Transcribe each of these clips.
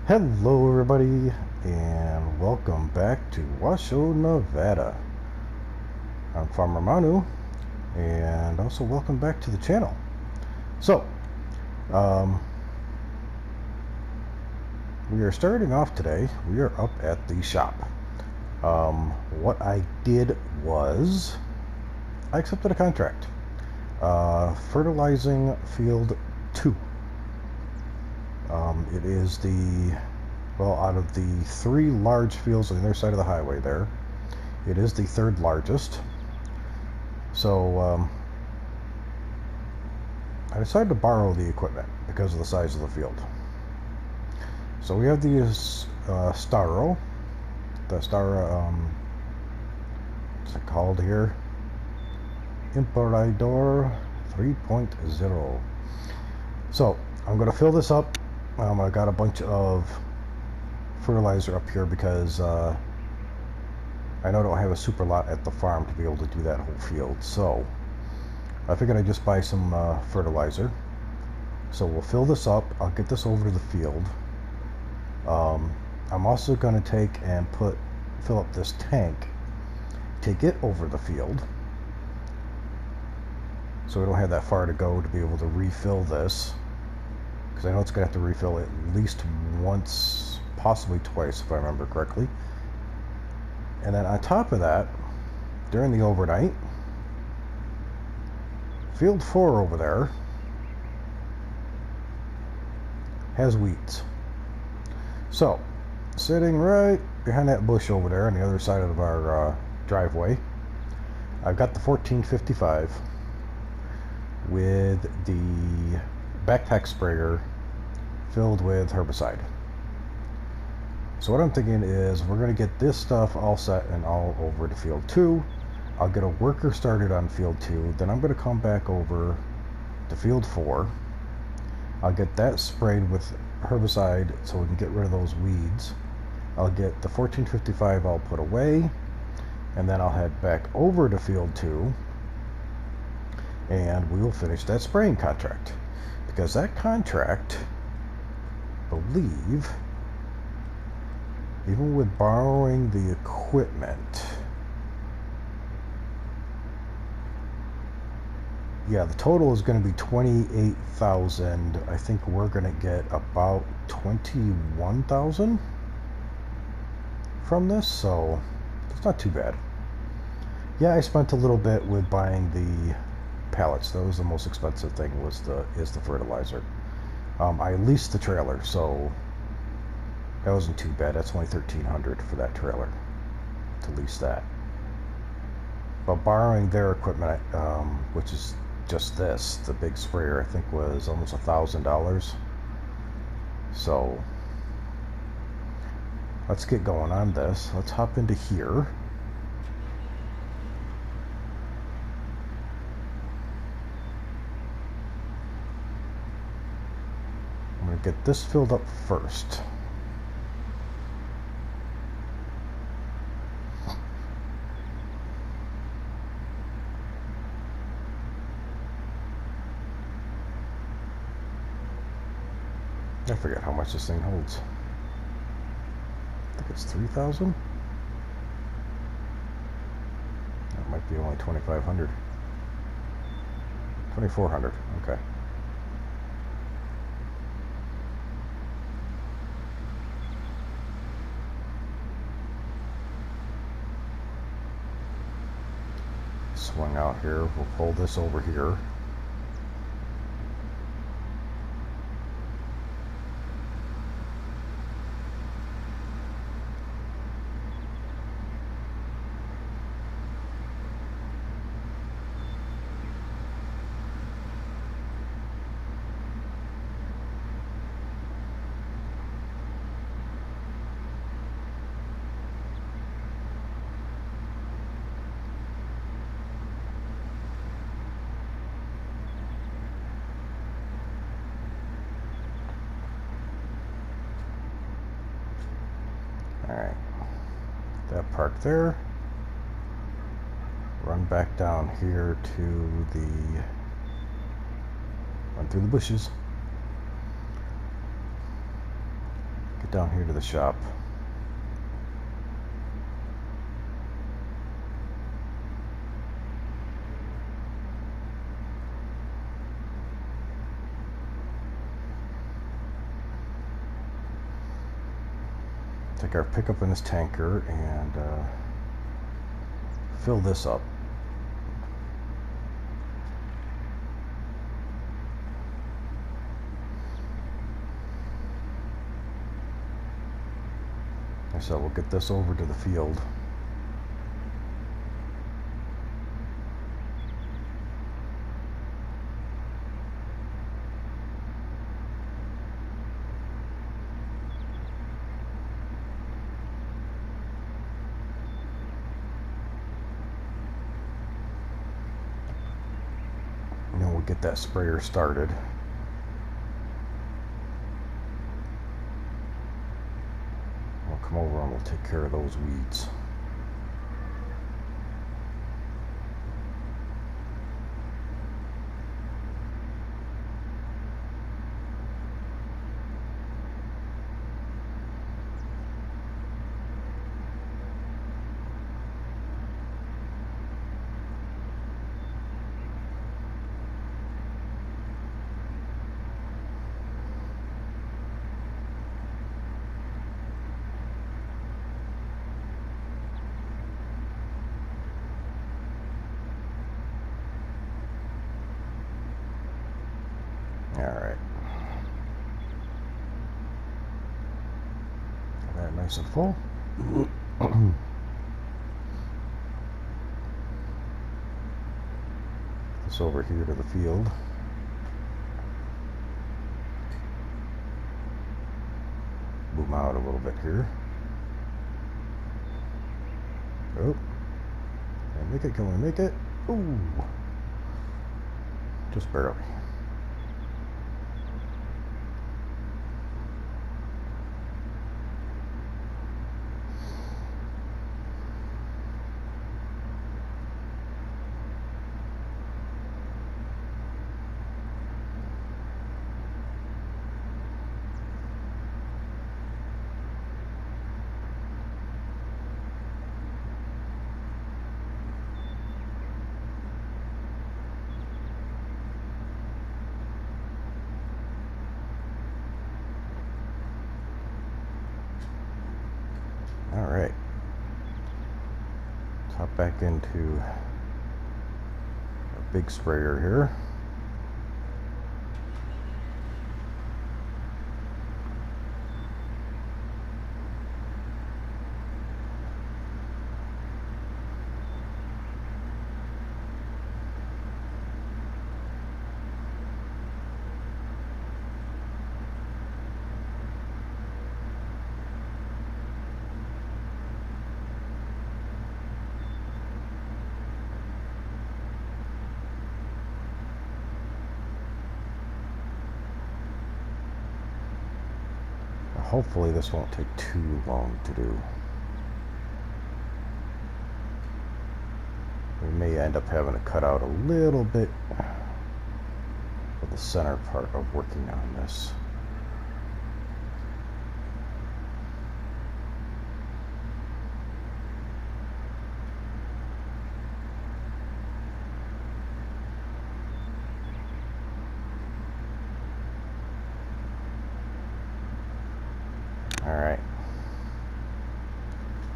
Hello everybody and welcome back to Washoe, Nevada. I'm Farmer Manu and also welcome back to the channel. So, we are starting off today. We are up at the shop. What I did was I accepted a contract. Fertilizing field 2. It is out of the 3 large fields on the other side of the highway there, it is the 3rd largest. So I decided to borrow the equipment because of the size of the field. So we have the Staro, what's it called here? Emperador 3.0. So I'm going to fill this up. I got a bunch of fertilizer up here because I know I don't have a super lot at the farm to be able to do that whole field. So I figured I'd just buy some fertilizer. So we'll fill this up. I'll get this over to the field. I'm also going to take and fill up this tank, take it over the field. So we don't have that far to go to be able to refill this, because I know it's going to have to refill at least once, possibly twice if I remember correctly. And then on top of that, during the overnight, field 4 over there has weeds. So sitting right behind that bush over there on the other side of our driveway, I've got the 1455 with the backpack sprayer filled with herbicide. So what I'm thinking is we're going to get this stuff all set and all over to field 2. I'll get a worker started on field 2. Then I'm going to come back over to field 4. I'll get that sprayed with herbicide so we can get rid of those weeds. I'll get the 1455 all put away, and then I'll head back over to field 2 and we will finish that spraying contract, because that contract, I believe, even with borrowing the equipment, yeah, the total is going to be 28,000. I think we're going to get about 21,000 from this, so it's not too bad. Yeah, I spent a little bit with buying the pallets. That was the most expensive thing, is the fertilizer. I leased the trailer, so that wasn't too bad. That's only $1,300 for that trailer to lease that. But borrowing their equipment, which is just this, the big sprayer, I think was almost $1,000. So let's get going on this. Let's hop into here. I'm going to get this filled up first. I forget how much this thing holds. I think it's 3,000. That might be only 2,500. 2,400. Okay. Swing out here. We'll pull this over here. Alright, that park there. Run back down here to run through the bushes. down here to the shop. Take our pickup in this tanker and fill this up. So we'll get this over to the field. And then we'll get that sprayer started. Come over and we'll take care of those weeds. Alright. That nice and full. This over here to the field. Boom out a little bit here. Oh. Can we make it? Can we make it? Ooh. Just barely. Alright, let's hop back into our big sprayer here. Hopefully this won't take too long to do. We may end up having to cut out a little bit of the center part of working on this. Alright.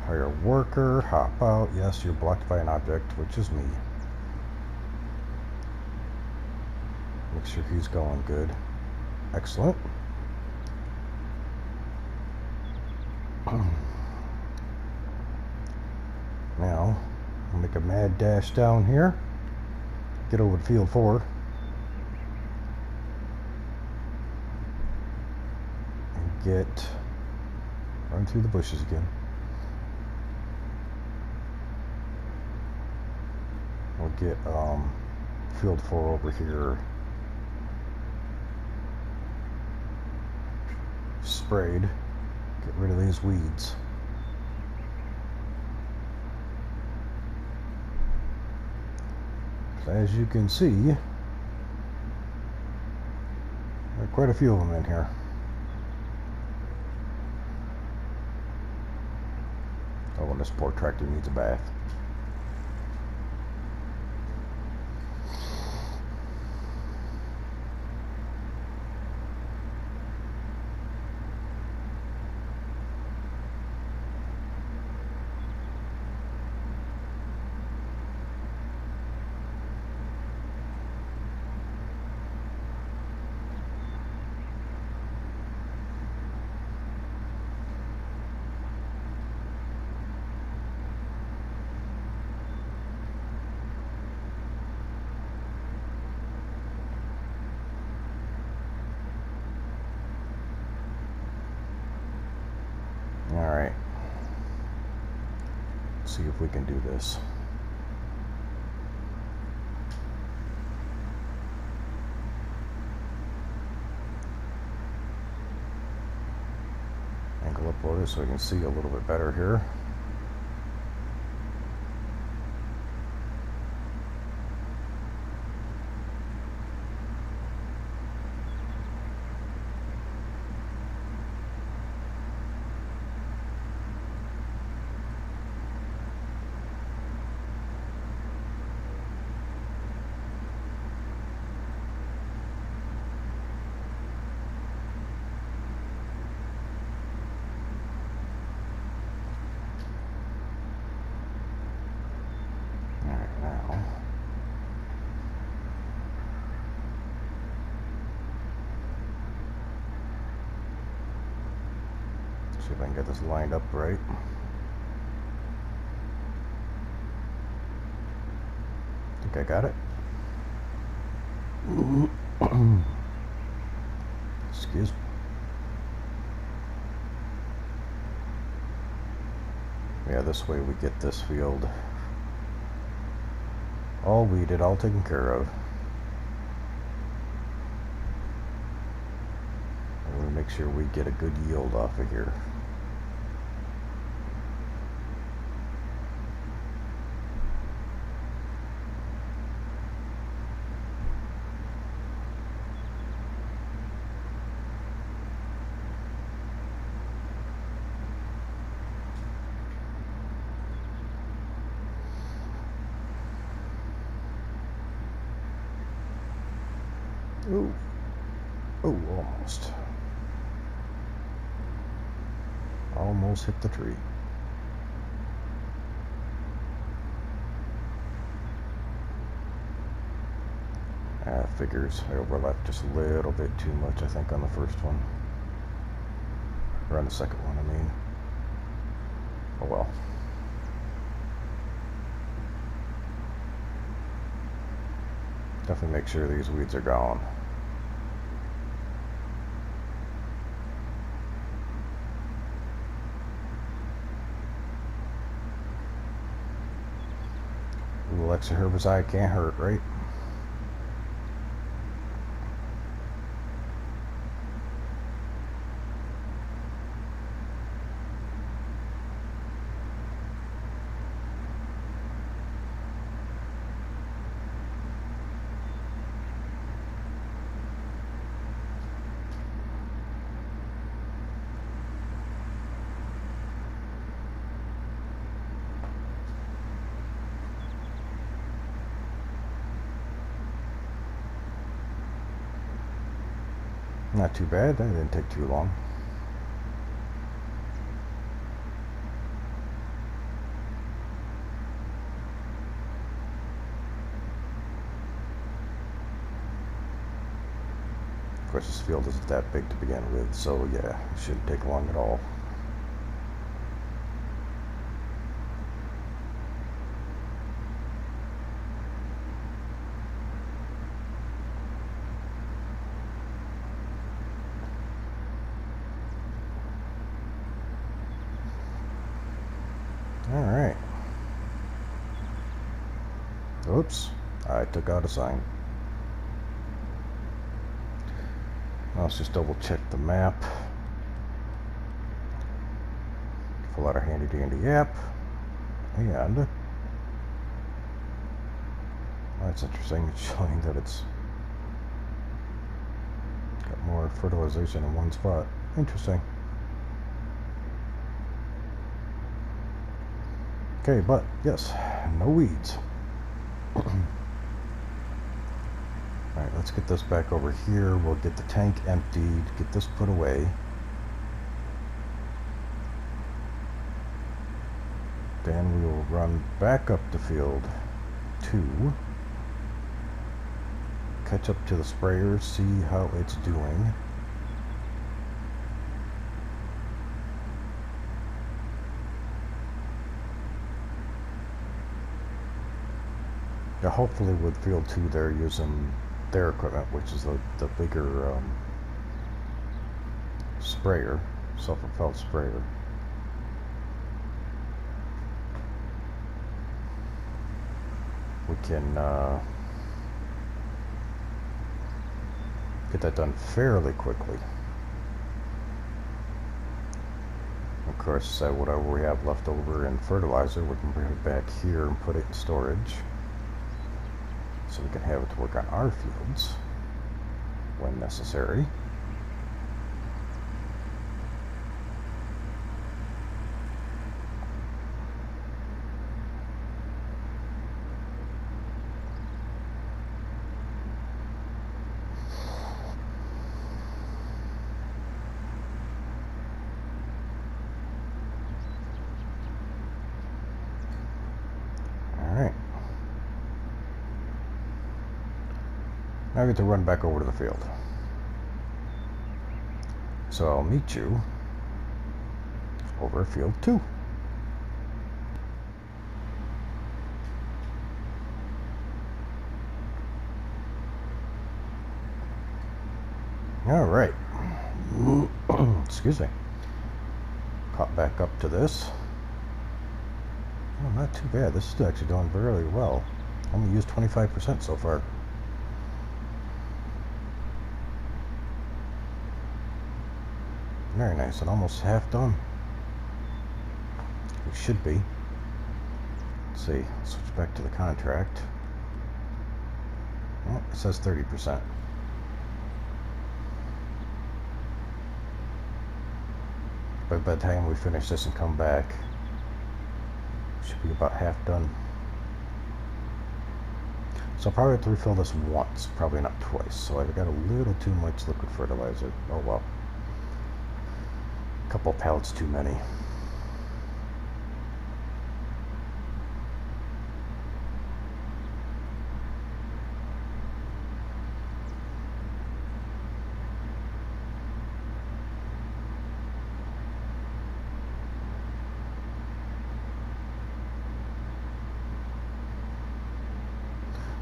Hire worker, hop out. Yes, you're blocked by an object, which is me. Make sure he's going good. Excellent. Now, I'll make a mad dash down here. Get over to field 4. And get... run through the bushes again. We'll get field 4 over here sprayed. Get rid of these weeds. So as you can see, there are quite a few of them in here. Oh, and this poor tractor needs a bath. Alright. See if we can do this. Angle up lower so we can see a little bit better here. See if I can get this lined up right. Think I got it. Excuse me. Yeah, this way we get this field all weeded, all taken care of. I want to make sure we get a good yield off of here. Ooh. Oh, almost. Almost hit the tree. Figures. I overlapped just a little bit too much, I think, on the first one. Or on the second one, I mean. Oh well. Definitely make sure these weeds are gone. A little extra herbicide can't hurt, right? Not too bad, that didn't take too long. Of course, this field isn't that big to begin with, so yeah, it shouldn't take long at all. Alright. Oops, I took out a sign. Now let's just double check the map. Pull out our handy dandy app. And that's interesting. It's showing that it's got more fertilization in one spot. Interesting. Okay, but yes, no weeds. Alright, let's get this back over here. We'll get the tank emptied, get this put away. Then we will run back up to field 2. Catch up to the sprayer, see how it's doing. Yeah, hopefully with field 2 they're using their equipment, which is the bigger sprayer, self-propelled sprayer. We can get that done fairly quickly. Of course, whatever we have left over in fertilizer, we can bring it back here and put it in storage, so we can have it to work on our fields when necessary. Now I get to run back over to the field. So I'll meet you over at field 2. All right. Excuse me. Caught back up to this. Oh, not too bad. This is actually doing very well. Only used 25% so far. Very nice, and almost half done. It should be. Let's see, switch back to the contract. Oh, it says 30%. But by the time we finish this and come back, it should be about half done. So I'll probably have to refill this once, probably not twice. So I've got a little too much liquid fertilizer. Oh well. Couple pallets too many.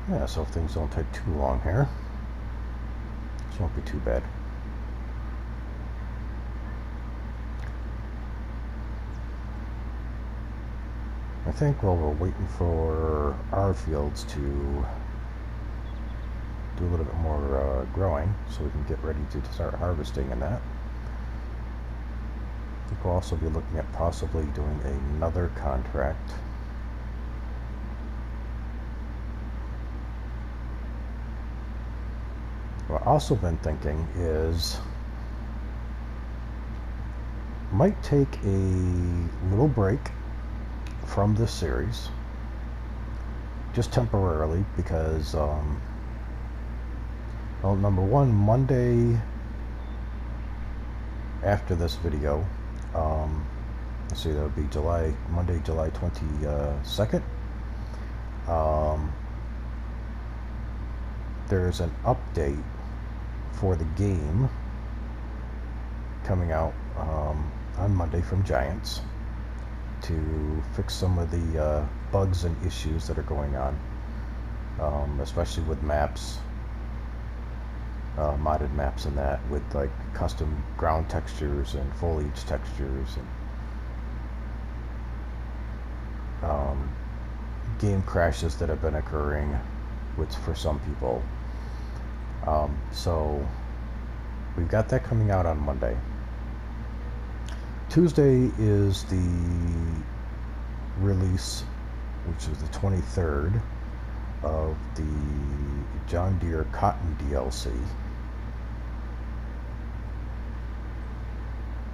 Yeah, so if things don't take too long here, this won't be too bad. I think while we're waiting for our fields to do a little bit more growing, so we can get ready to start harvesting in that, I think we'll also be looking at possibly doing another contract. What I've also been thinking is might take a little break from this series, just temporarily, because well, number one, Monday after this video, let's see, that would be Monday, July 22nd. There's an update for the game coming out on Monday from Giants to fix some of the bugs and issues that are going on, especially with maps, modded maps and that, with like custom ground textures and foliage textures and game crashes that have been occurring for some people. So we've got that coming out on Monday. Tuesday is the release, which is the 23rd, of the John Deere Cotton DLC.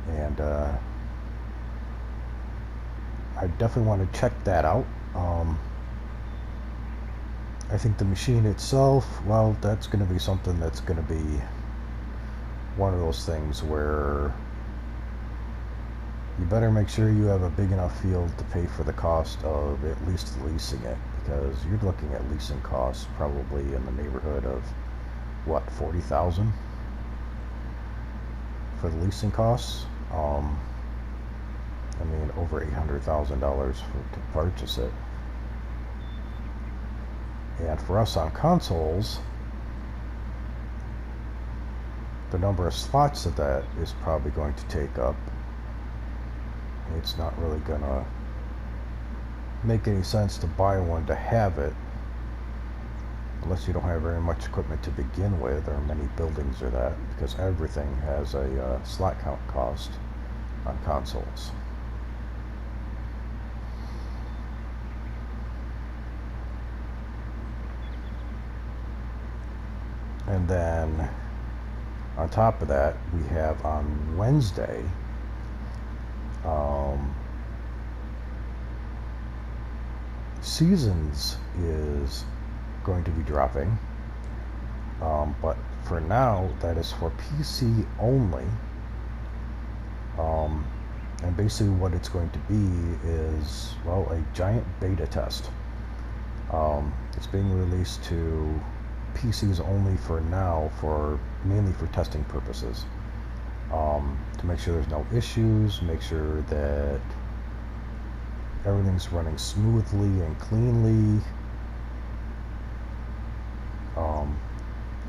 And I definitely want to check that out. I think the machine itself, well, that's going to be something that's going to be one of those things where you better make sure you have a big enough field to pay for the cost of at least leasing it, because you're looking at leasing costs probably in the neighborhood of what, 40,000 for the leasing costs. I mean, over $800,000 to purchase it. And for us on consoles, the number of slots that is probably going to take up, it's not really gonna make any sense to buy one to have it unless you don't have very much equipment to begin with, or many buildings or that, because everything has a slot count cost on consoles. And then on top of that, we have on Wednesday, Seasons is going to be dropping, but for now that is for PC only, and basically what it's going to be is, well, a giant beta test. It's being released to PCs only for now, mainly for testing purposes, to make sure there's no issues, make sure that everything's running smoothly and cleanly,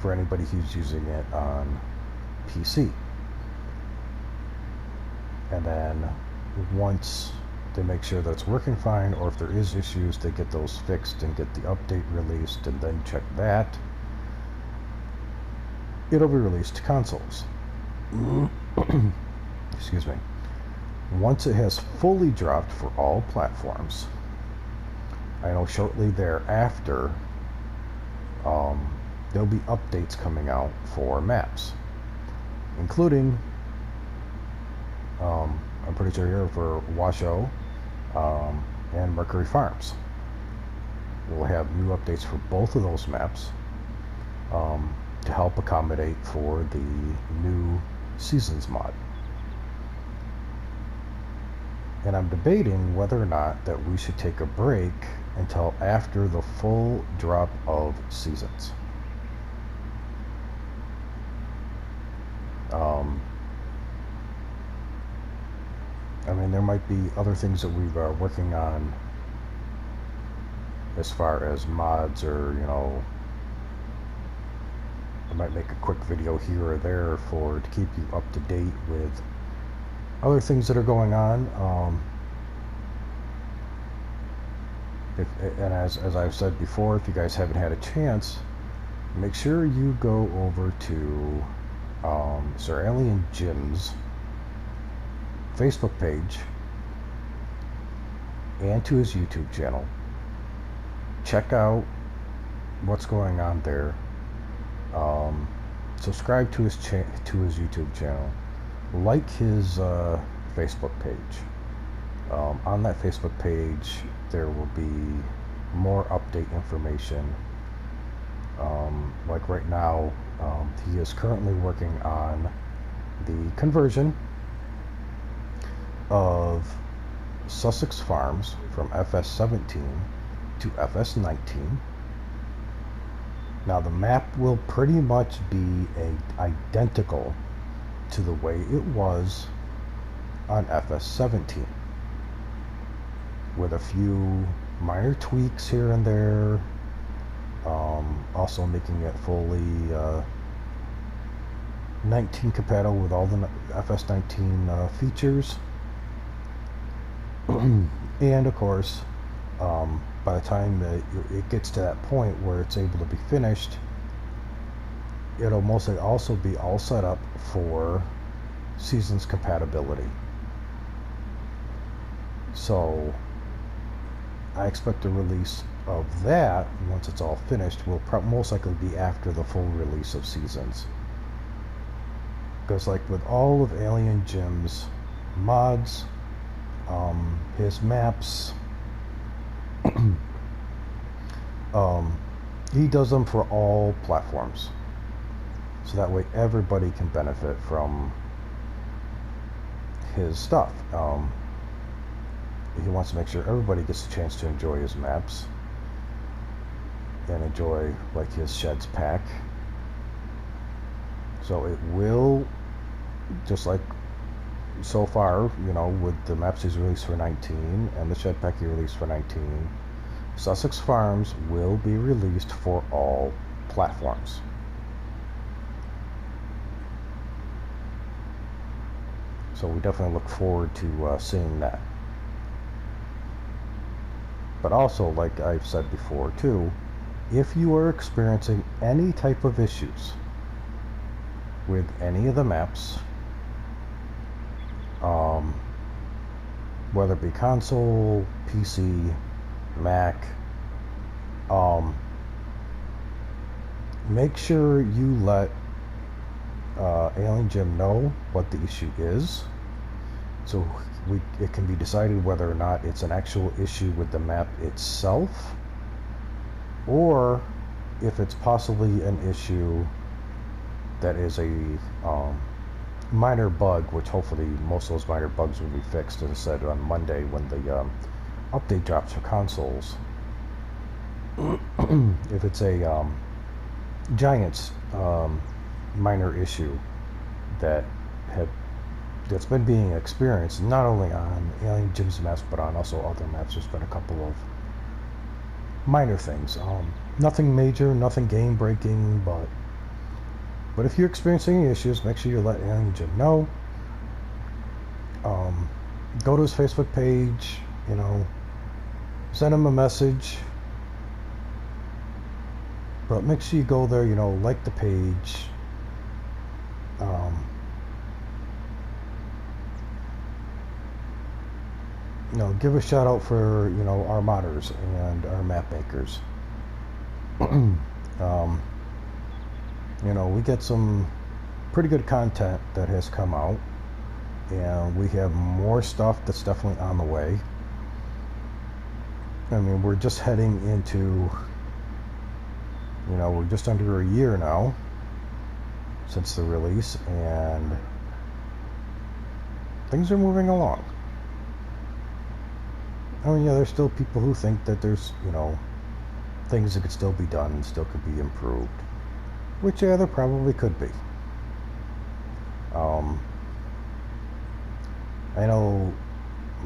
for anybody who's using it on PC. And then once they make sure that's working fine, or if there is issues, they get those fixed and get the update released, and then check that, it'll be released to consoles. Excuse me. Once it has fully dropped for all platforms, I know shortly thereafter, there'll be updates coming out for maps, including, I'm pretty sure here for Washoe and Mercury Farms. We'll have new updates for both of those maps, to help accommodate for the new Seasons mod. And I'm debating whether or not that we should take a break until after the full drop of Seasons. I mean, there might be other things that we are working on as far as mods, or, you know, I might make a quick video here or there to keep you up to date with other things that are going on. And as I've said before, if you guys haven't had a chance, make sure you go over to Sir Alien Jim's Facebook page and to his YouTube channel. Check out what's going on there. Subscribe to his YouTube channel. Like his Facebook page. On that Facebook page, there will be more update information. Like right now, he is currently working on the conversion of Sussex Farms from FS17 to FS19. Now the map will pretty much be identical to the way it was on FS17, with a few minor tweaks here and there, also making it fully 19 compatible with all the FS19 features. And of course, by the time that it gets to that point where it's able to be finished, it'll mostly also be all set up for Seasons compatibility. So I expect the release of that, once it's all finished, will most likely be after the full release of Seasons. Because like with all of Alien Jim's mods, His maps, he does them for all platforms, so that way everybody can benefit from his stuff. He wants to make sure everybody gets a chance to enjoy his maps and enjoy like his sheds pack. So it will, just like so far, you know, with the maps he's released for 19 and the shed pack he released for 19, Sussex Farms will be released for all platforms. So we definitely look forward to seeing that. But also, like I've said before too, if you are experiencing any type of issues with any of the maps, whether it be console, PC, Mac, make sure you let Alien Jim know what the issue is, so it can be decided whether or not it's an actual issue with the map itself, or if it's possibly an issue that is a minor bug, which hopefully most of those minor bugs will be fixed, as I said, on Monday when the update drops for consoles. If it's a giant minor issue that's been being experienced not only on Alien Jim's maps but on also other maps, there's been a couple of minor things, nothing major, nothing game breaking, but if you're experiencing any issues, make sure you let Alien Jim know. Go to his Facebook page, you know, send him a message, but make sure you go there, you know, like the page, you know, give a shout out for, you know, our modders and our map makers. You know, we get some pretty good content that has come out, and we have more stuff that's definitely on the way. I mean, we're just heading into, you know, we're just under a year now since the release, and things are moving along. I mean, yeah, there's still people who think that there's, you know, things that could still be done and still could be improved, which, yeah, there probably could be. I know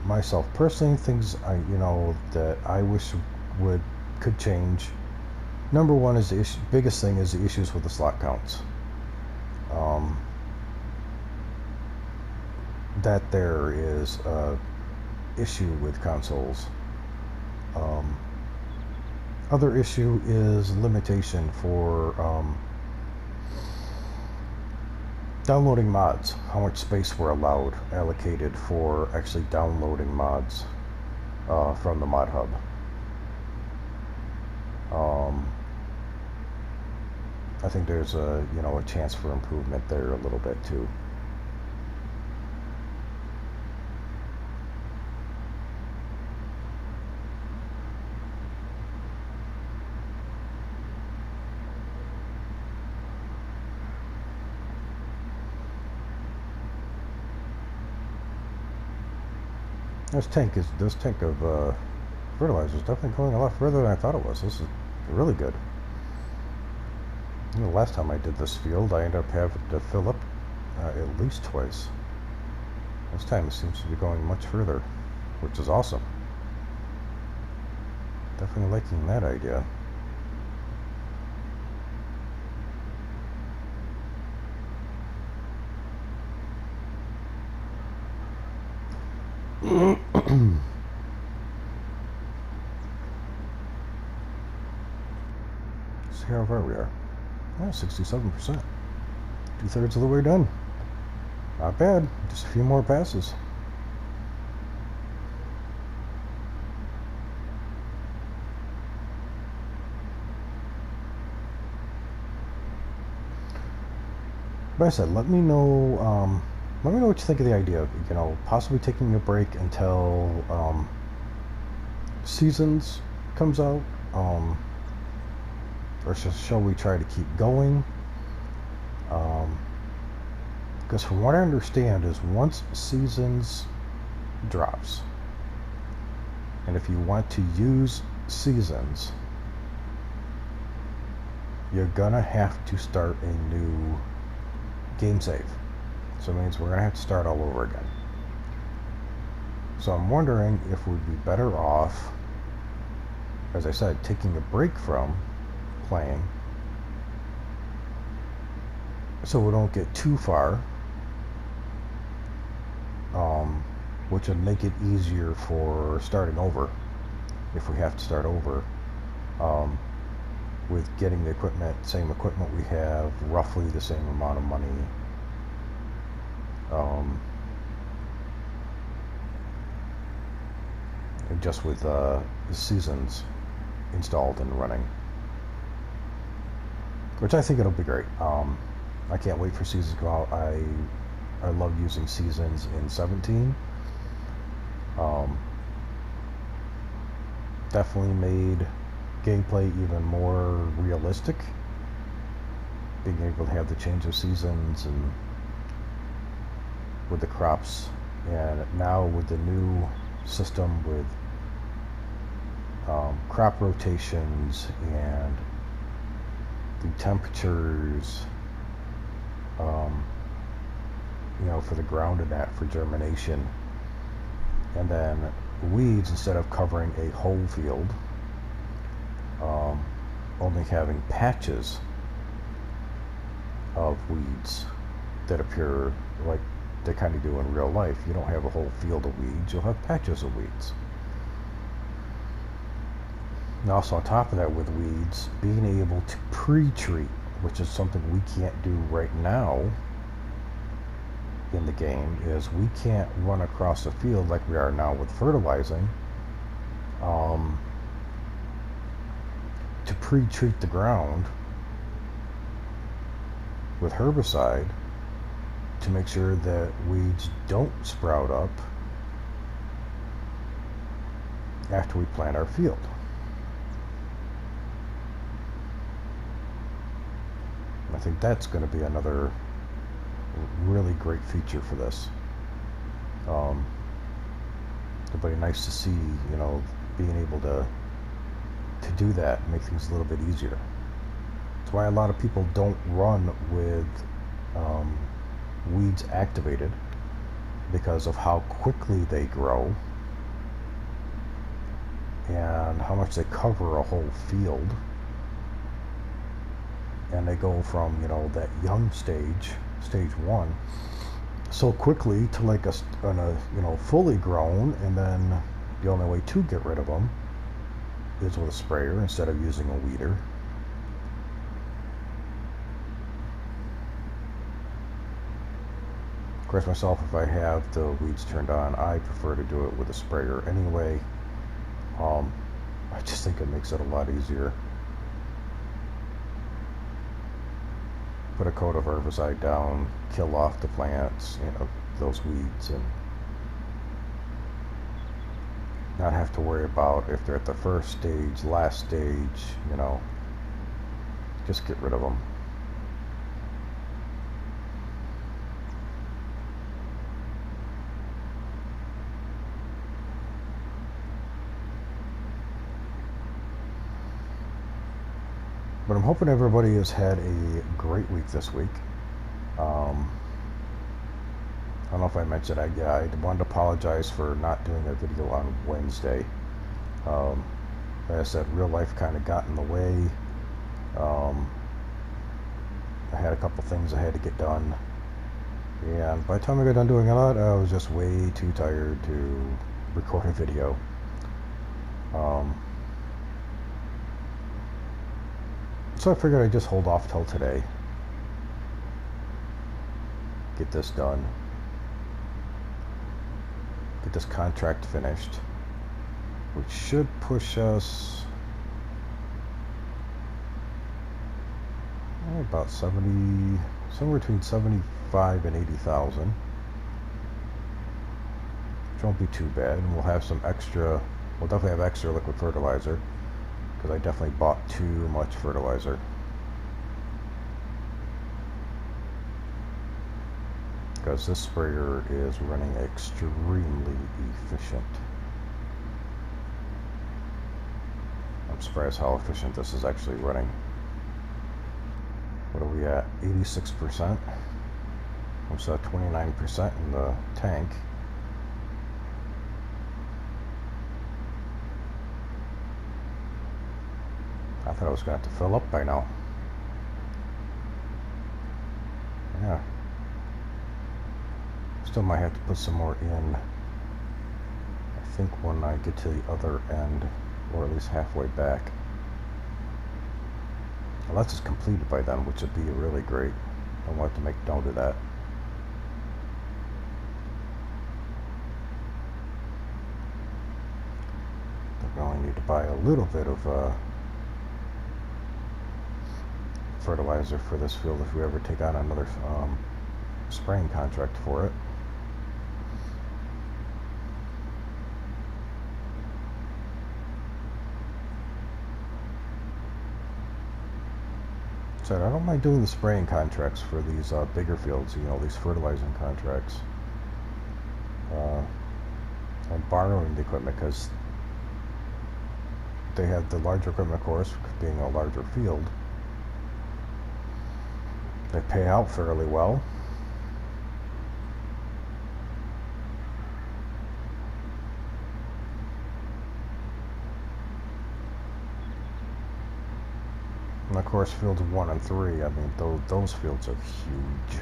myself personally, things you know, that I wish could change. Number one is the biggest thing is the issues with the slot counts. That there is a issue with consoles. Other issue is limitation for downloading mods, how much space we're allocated for actually downloading mods from the Modhub. I think there's a chance for improvement there a little bit too. This tank of fertilizer is definitely going a lot further than I thought it was. This is really good. You know, last time I did this field, I ended up having to fill up at least twice. This time it seems to be going much further, which is awesome. Definitely liking that idea. See how far we are. Yeah, 67%. 2/3 of the way done. Not bad. Just a few more passes. But I said, let me know let me know what you think of the idea of, you know, possibly taking a break until Seasons comes out, or shall we try to keep going? Because from what I understand is once Seasons drops, and if you want to use Seasons, you're gonna have to start a new game save. So it means we're gonna have to start all over again. So I'm wondering if we'd be better off, as I said, taking a break from playing so we don't get too far, which would make it easier for starting over if we have to start over, with getting the same equipment we have, roughly the same amount of money, and just with the Seasons installed and running, which I think it'll be great. I can't wait for Seasons to come out. I love using Seasons in 17. Definitely made gameplay even more realistic, being able to have the change of seasons and with the crops, and now with the new system with crop rotations and the temperatures, you know, for the ground and that for germination, and then weeds, instead of covering a whole field, only having patches of weeds that appear like they kind of do in real life. You don't have a whole field of weeds, you'll have patches of weeds. And also on top of that, with weeds, being able to pre-treat, which is something we can't do right now in the game, is we can't run across the field like we are now with fertilizing, to pre-treat the ground with herbicide to make sure that weeds don't sprout up after we plant our field. I think that's going to be another really great feature for this. It'll be nice to see, you know, being able to do that, make things a little bit easier. That's why a lot of people don't run with weeds activated, because of how quickly they grow and how much they cover a whole field. And they go from, you know, that young stage 1, so quickly to like a you know, fully grown, and then the only way to get rid of them is with a sprayer instead of using a weeder. Of course, myself, if I have the weeds turned on, I prefer to do it with a sprayer anyway. I just think it makes it a lot easier. Put a coat of herbicide down, kill off the plants, you know, those weeds, and not have to worry about if they're at the first stage, last stage, you know, just get rid of them. But I'm hoping everybody has had a great week this week. I don't know if I mentioned, I wanted to apologize for not doing a video on Wednesday. Like I said, real life kind of got in the way. I had a couple things I had to get done, and by the time I got done doing all that, I was just way too tired to record a video. So I figured I'd just hold off till today, get this done, get this contract finished, which should push us about 70, somewhere between 75 and 80,000. won't be too bad, and we'll have some extra, we'll definitely have extra liquid fertilizer, because I definitely bought too much fertilizer. Because this sprayer is running extremely efficient. I'm surprised how efficient this is actually running. What are we at? 86%. I'm still at 29% in the tank. I thought I was going to have to fill up by now. Yeah. Still might have to put some more in, I think, when I get to the other end, or at least halfway back. Unless it's completed by then, which would be really great. I want to make note of that. I only need to buy a little bit of fertilizer for this field if we ever take on another spraying contract for it. So I don't mind doing the spraying contracts for these bigger fields, you know, these fertilizing contracts. And borrowing the equipment, because they have the larger equipment, of course, being a larger field. They pay out fairly well. And of course, fields 1 and 3, I mean, those fields are huge.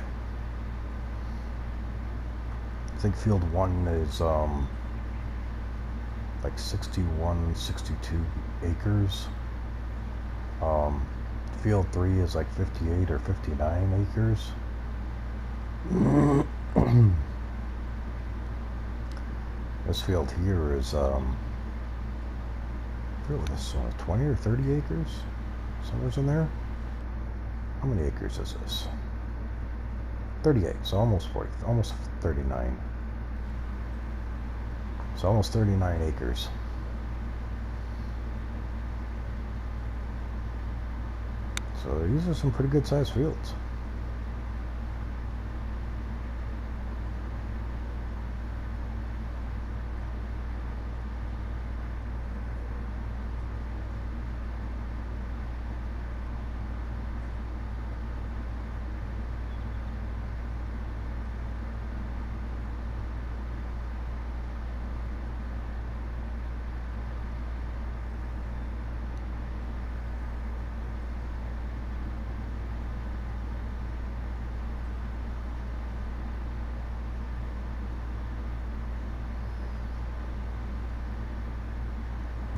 I think field 1 is like 61, 62 acres. Field 3 is like 58 or 59 acres. This field here is, I forget what this is, 20 or 30 acres? Somewhere's in there. How many acres is this? 38, so almost 40, almost 39. So almost 39 acres. So these are some pretty good sized fields.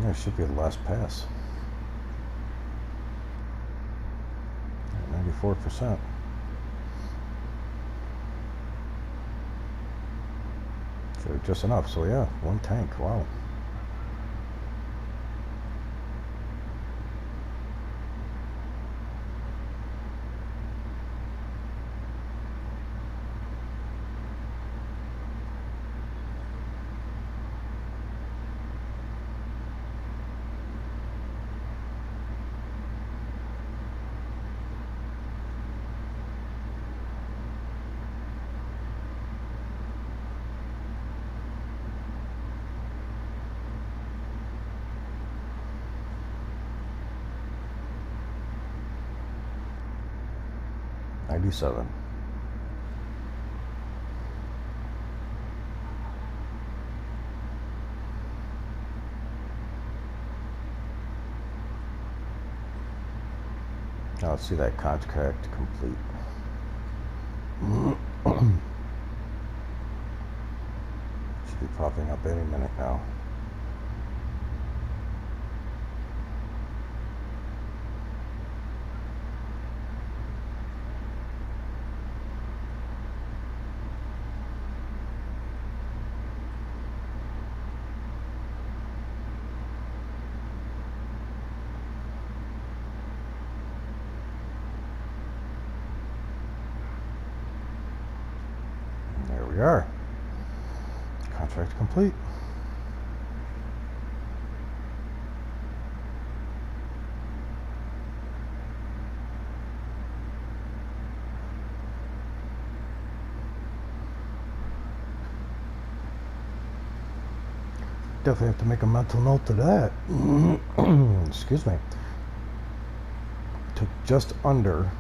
Yeah, it should be the last pass. 94%. So just enough. So yeah, one tank. Wow. $97. Now let's see that contract complete. Should be popping up any minute now. There we are. Contract complete. Definitely have to make a mental note of that. Excuse me. Took just under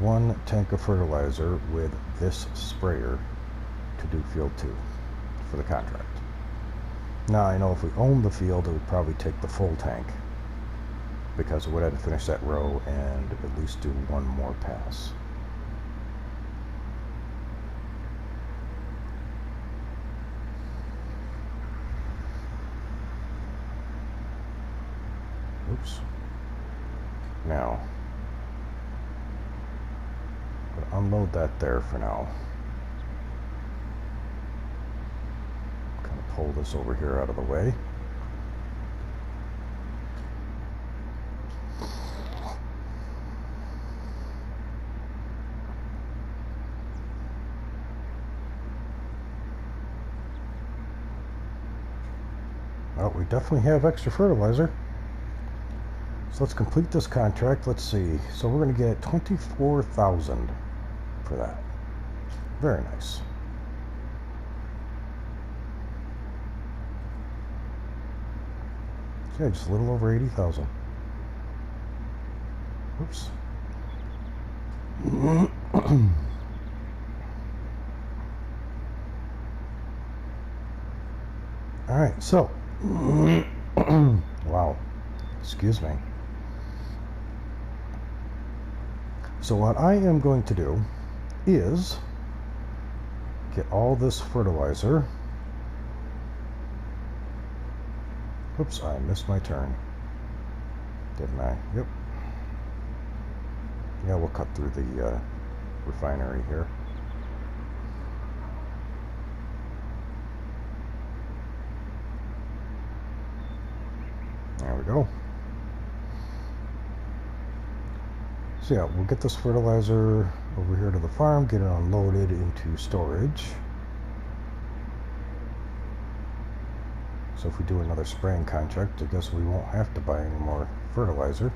1 tank of fertilizer with this sprayer to do field 2 for the contract. Now I know if we owned the field, it would probably take the full tank because we would have to finish that row and at least do 1 more pass. Oops. Now, I'll unload that there for now. Kind of pull this over here out of the way. Well, we definitely have extra fertilizer. So let's complete this contract. Let's see. So we're going to get 24,000 for that. Very nice. Yeah, just a little over 80,000. Oops. All right, so wow, excuse me. So what I am going to do is get all this fertilizer. Oops, I missed my turn, didn't I? Yep. Yeah, we'll cut through the refinery here. There we go. So yeah, we'll get this fertilizer over here to the farm, get it unloaded into storage. So if we do another spraying contract, I guess we won't have to buy any more fertilizer.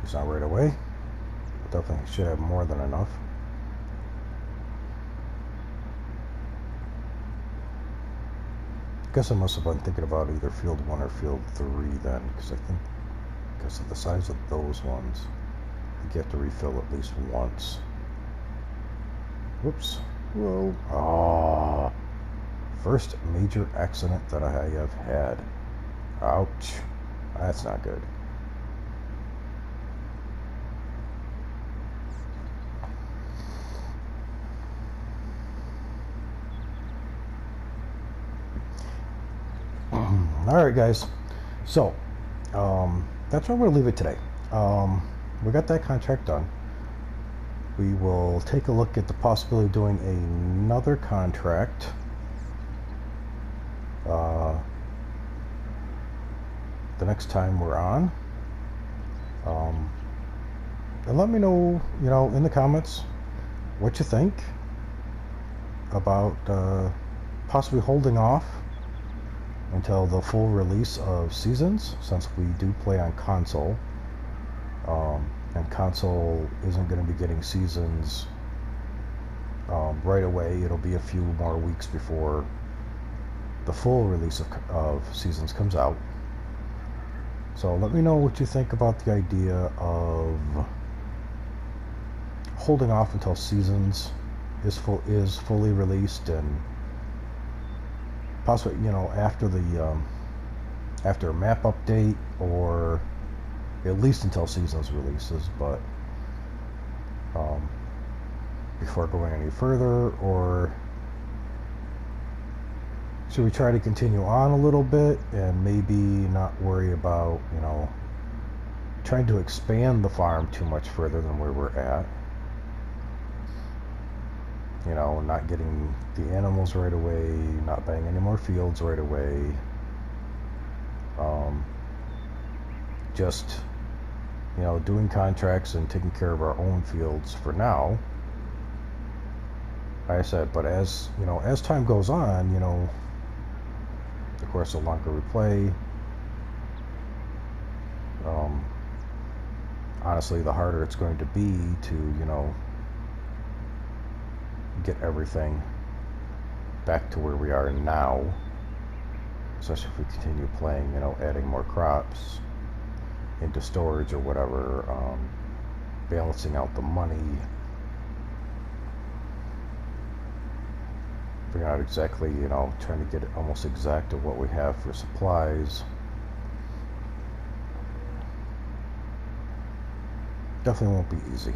It's not right away. We definitely should have more than enough. I guess I must have been thinking about either field 1 or field 3 then, because I think because of the size of those ones, you have to refill at least once. Whoops. Whoa. Ah. First major accident that I have had. Ouch. That's not good. Alright guys, so that's where we'll leave it today. We got that contract done. We will take a look at the possibility of doing another contract the next time we're on. And let me know, in the comments what you think about possibly holding off until the full release of Seasons, since we do play on console, and console isn't going to be getting Seasons right away. It'll be a few more weeks before the full release of Seasons comes out. So let me know what you think about the idea of holding off until Seasons is fully released, and possibly after a map update, or at least until Seasons releases, but before going any further, or should we try to continue on a little bit and maybe not worry about trying to expand the farm too much further than where we're at, not getting the animals right away, not buying any more fields right away, just doing contracts and taking care of our own fields for now, like I said, but as you know, as time goes on, you know, of course, the longer we play, honestly, the harder it's going to be to, you know, get everything back to where we are now, especially if we continue playing, you know, adding more crops into storage or whatever, balancing out the money, figuring out exactly, you know, trying to get it almost exact to what we have for supplies. Definitely won't be easy.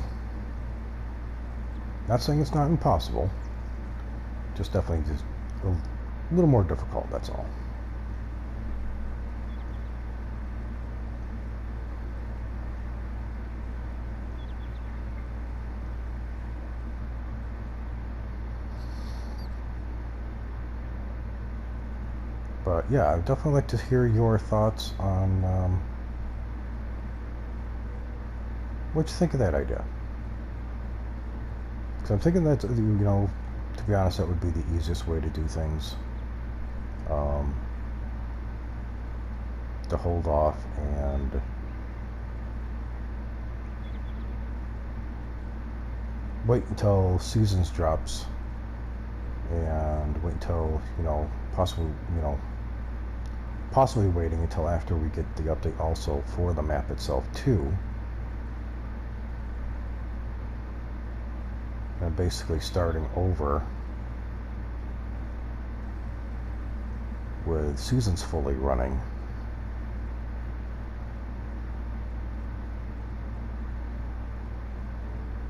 Not saying it's not impossible, just definitely just a little more difficult, that's all. But yeah, I'd definitely like to hear your thoughts on what you think of that idea. Because I'm thinking that, you know, to be honest, that would be the easiest way to do things. To hold off and wait until seasons drops, and wait until, you know, possibly waiting until after we get the update also for the map itself too, and basically starting over with seasons fully running.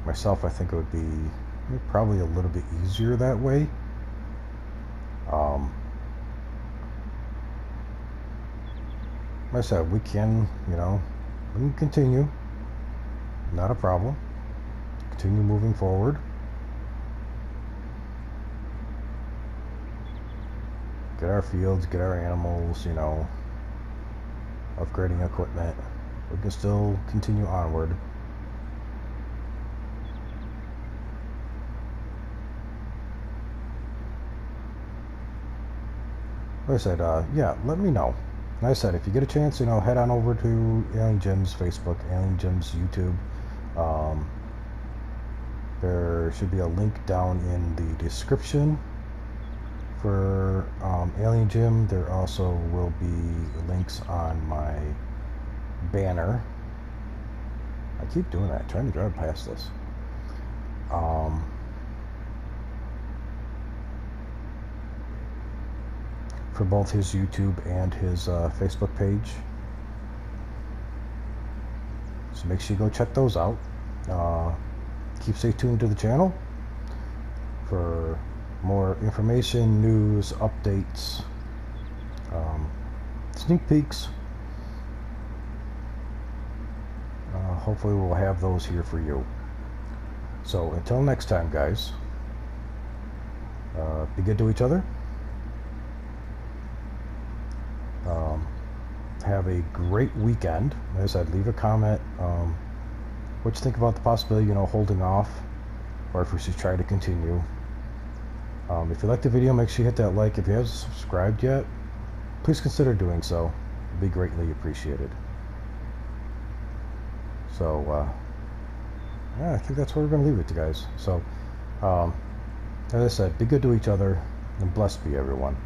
Myself, I think it would be probably a little bit easier that way. Like I said, we can, you know, we can continue, not a problem. Continue moving forward. Get our fields, get our animals, you know, upgrading equipment. We can still continue onward. Like I said, yeah, let me know. Like I said, if you get a chance, you know, head on over to Alien Jim's Facebook, Alien Jim's YouTube. There should be a link down in the description for Alien Jim. There also will be links on my banner. I keep doing that, trying to drive past this. For both his YouTube and his Facebook page. So make sure you go check those out. Stay tuned to the channel for more information, news, updates, sneak peeks. Hopefully we'll have those here for you. So until next time, guys, be good to each other. Have a great weekend. As I said, leave a comment what you think about the possibility, you know, holding off, or if we should try to continue. If you liked the video, make sure you hit that like. If you haven't subscribed yet, please consider doing so. It'd be greatly appreciated. So yeah, I think that's where we're going to leave it, guys. So as I said, be good to each other, and blessed be everyone.